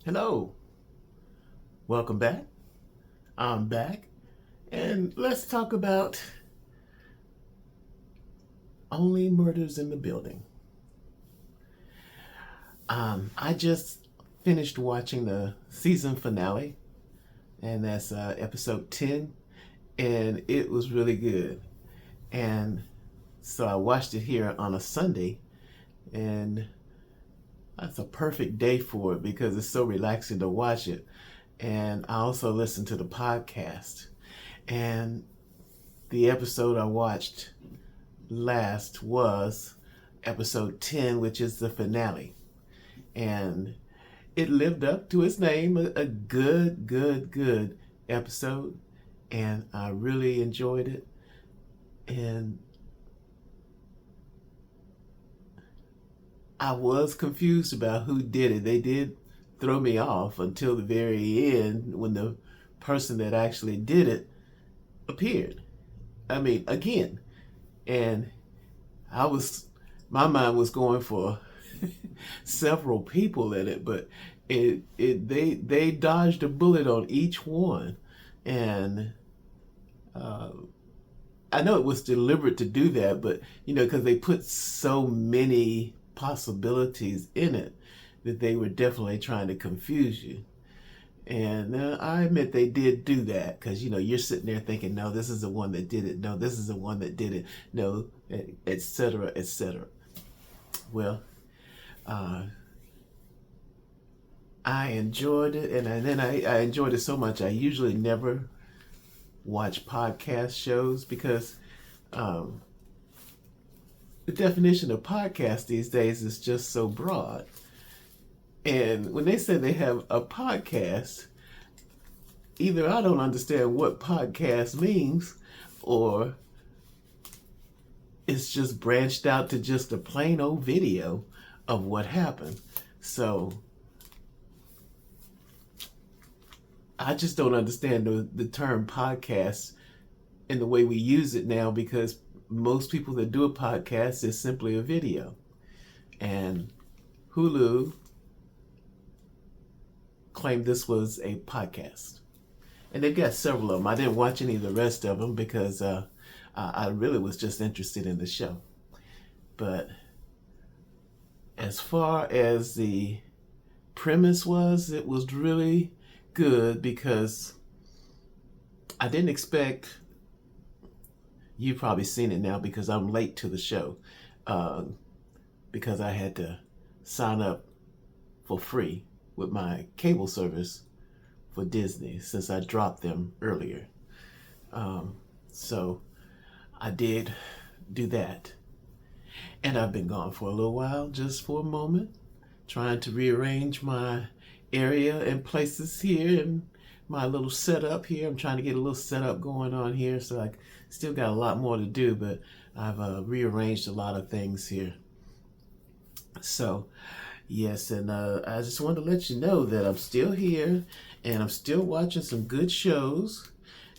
Hello, welcome back. I'm back, and let's talk about only murders in the building. I just finished watching the season finale, and that's episode 10, and it was really good. And so I watched it here on a Sunday, and that's a perfect day for it because it's so relaxing to watch it. And I also listened to the podcast. And the episode I watched last was episode 10, which is the finale. And it lived up to its name, a good episode. And I really enjoyed it. And I was confused about who did it. They did throw me off until the very end when the person that actually did it appeared. I mean, again. And I was, my mind was going for several people in it, but they dodged a bullet on each one. And uh, I know it was deliberate to do that, but because they put so many possibilities in it that they were definitely trying to confuse you. And I admit they did do that because you're sitting there thinking, no, this is the one that did it. No, this is the one that did it. No, etc., etc. Well, uh, I enjoyed it, and then I enjoyed it so much. I usually never watch podcast shows because um, the definition of podcast these days is just so broad. And when they say they have a podcast, either I don't understand what podcast means, or it's just branched out to just a plain old video of what happened. So I just don't understand the term podcast and the way we use it now, because most people that do a podcast is simply a video. And Hulu claimed this was a podcast. And they've got several of them. I didn't watch any of the rest of them because I really was just interested in the show. But as far as the premise was, it was really good because I didn't expect, you've probably seen it now because I'm late to the show, because I had to sign up for free with my cable service for Disney since I dropped them earlier. So I did do that. And I've been gone for a little while, just for a moment, trying to rearrange my area and places here and my little setup here. I'm trying to get a little setup going on here, so I still got a lot more to do, but I've rearranged a lot of things here. So, yes, and I just wanted to let you know that I'm still here and I'm still watching some good shows.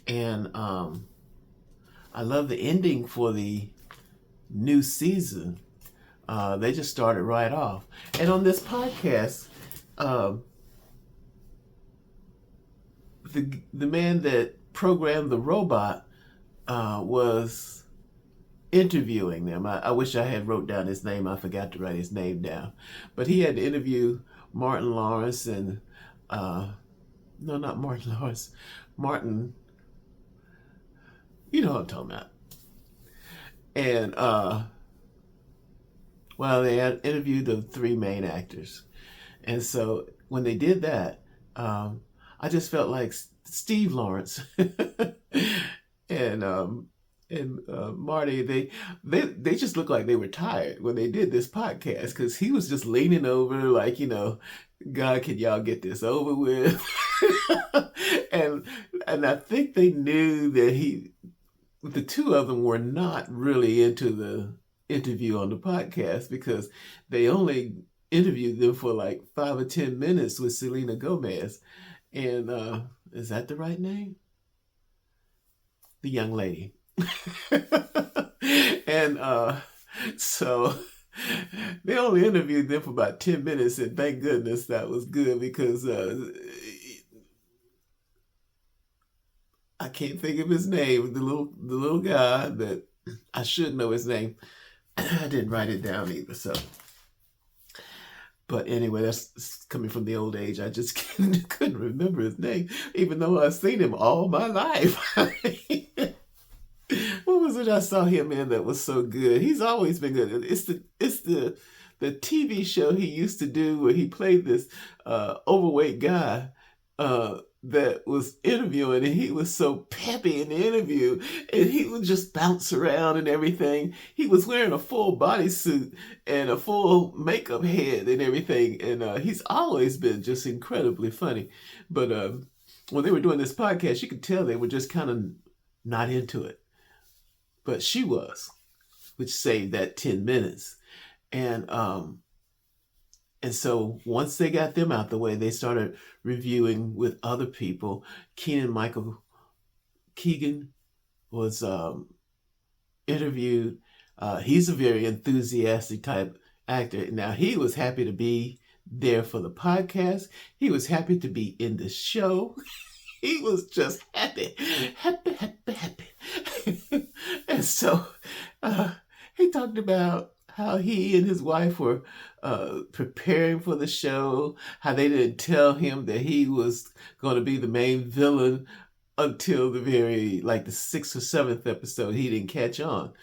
And I love the ending for the new season. They just started right off. And on this podcast, the man that programmed the robot was interviewing them. I wish I had wrote down his name. I forgot to write his name down. But he had to interview Martin Lawrence and no, not Martin Lawrence. Martin, you know what I'm talking about. And well, they had interviewed the three main actors. And so when they did that, I just felt like Steve Lawrence and Marty. They just looked like they were tired when they did this podcast, because he was just leaning over like, God, can y'all get this over with? and I think they knew that the two of them were not really into the interview on the podcast, because they only interviewed them for like 5 or 10 minutes with Selena Gomez. And is that the right name? The young lady. And so They only interviewed them for about 10 minutes, and thank goodness that was good because I can't think of his name. The little guy that I should know his name. I didn't write it down either. So, but anyway, that's coming from the old age. I just couldn't remember his name, even though I've seen him all my life. What was it I saw him in that was so good? He's always been good. It's the TV show he used to do where he played this overweight guy that was interviewing, and he was so peppy in the interview, and he would just bounce around and everything. He was wearing a full bodysuit and a full makeup head and everything, and he's always been just incredibly funny. But when they were doing this podcast, you could tell they were just kind of not into it. But she was, which saved that 10 minutes. And so once they got them out the way, they started reviewing with other people. Keegan Michael Keegan was interviewed. He's a very enthusiastic type actor. Now, he was happy to be there for the podcast. He was happy to be in the show. He was just happy, happy, happy, happy. And so he talked about how he and his wife were preparing for the show, how they didn't tell him that he was going to be the main villain until the sixth or seventh episode. He didn't catch on.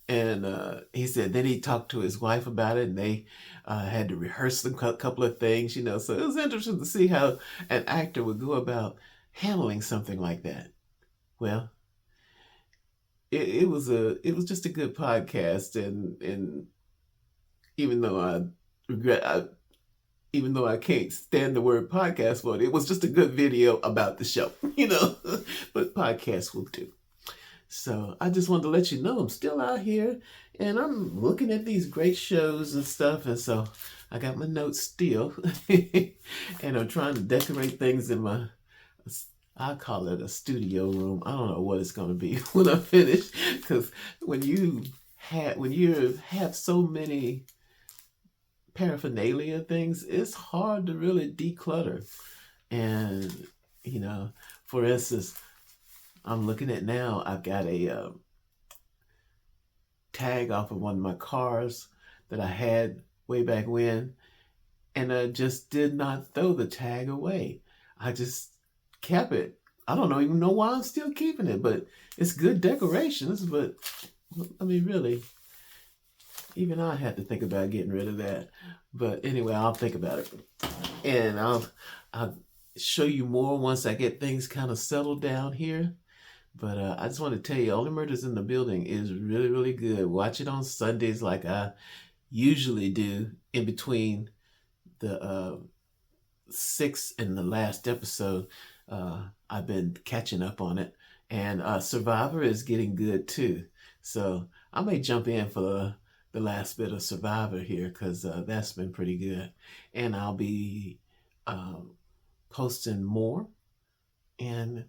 And he said then he talked to his wife about it, and they had to rehearse a couple of things, So it was interesting to see how an actor would go about handling something like that. Well, it was just a good podcast, and even though I regret, even though I can't stand the word podcast for it, it was just a good video about the show, But podcasts will do. So I just wanted to let you know I'm still out here, and I'm looking at these great shows and stuff, and so I got my notes still, and I'm trying to decorate things in my, I call it a studio room. I don't know what it's going to be when I finish, because when you have so many paraphernalia things, it's hard to really declutter. And for instance, I'm looking at now, I've got a tag off of one of my cars that I had way back when, and I just did not throw the tag away. I just kept it. I don't even know why I'm still keeping it, but it's good decorations. But I mean, really, even I had to think about getting rid of that. But anyway, I'll think about it, and I'll show you more once I get things kind of settled down here. But I just want to tell you, Only Murders in the Building is really, really good. Watch it on Sundays like I usually do in between the sixth and the last episode. I've been catching up on it. And Survivor is getting good too. So I may jump in for the last bit of Survivor here, because that's been pretty good. And I'll be posting more and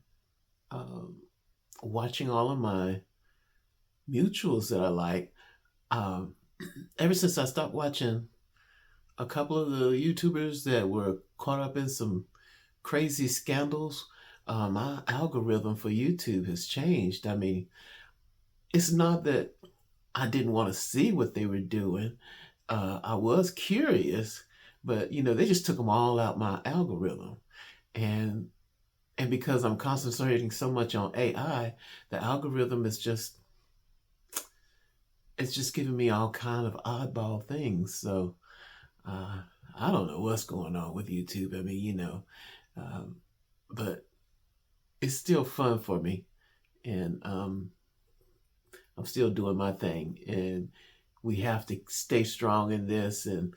watching all of my mutuals that I like. Ever since I stopped watching a couple of the YouTubers that were caught up in some crazy scandals, my algorithm for YouTube has changed. I mean, it's not that I didn't want to see what they were doing. I was curious, but they just took them all out my algorithm. And because I'm concentrating so much on AI, the algorithm is just, it's just giving me all kind of oddball things. So I don't know what's going on with YouTube. I mean, but it's still fun for me, and I'm still doing my thing, and we have to stay strong in this, and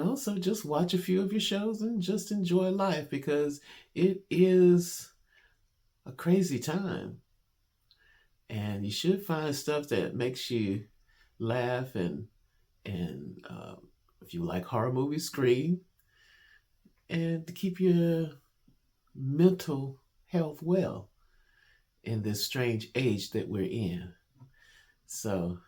also just watch a few of your shows and just enjoy life, because it is a crazy time, and you should find stuff that makes you laugh, and if you like horror movies, scream, and to keep your mental health well in this strange age that we're in. So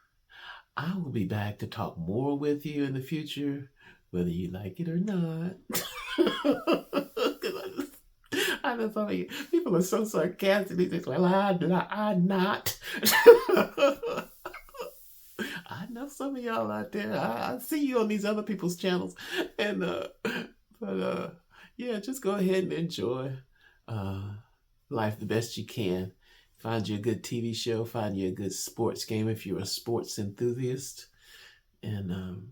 I will be back to talk more with you in the future, whether you like it or not. 'Cause I know some of you people are so sarcastic. They just like, I'm not. I know some of y'all out there. I see you on these other people's channels, and but yeah, just go ahead and enjoy uh, life the best you can. Find you a good TV show. Find you a good sports game if you're a sports enthusiast, and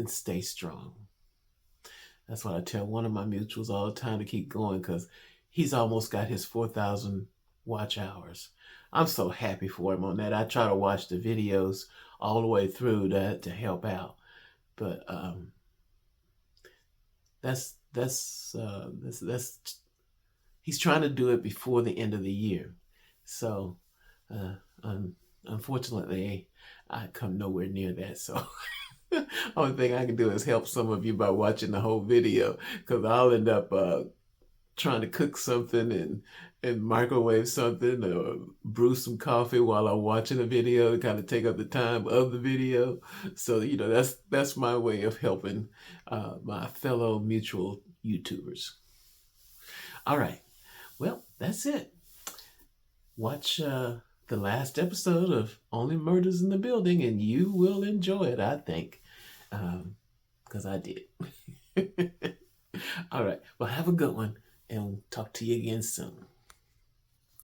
stay strong. That's what I tell one of my mutuals all the time, to keep going, because he's almost got his 4,000 watch hours. I'm so happy for him on that. I try to watch the videos all the way through to help out, but that's he's trying to do it before the end of the year. So unfortunately, I come nowhere near that. So only thing I can do is help some of you by watching the whole video, because I'll end up trying to cook something and microwave something or brew some coffee while I'm watching the video to kind of take up the time of the video. So that's my way of helping my fellow mutual YouTubers. All right, well, that's it. Watch the last episode of Only Murders in the Building, and you will enjoy it, I think, because I did. All right, well, have a good one, and we'll talk to you again soon.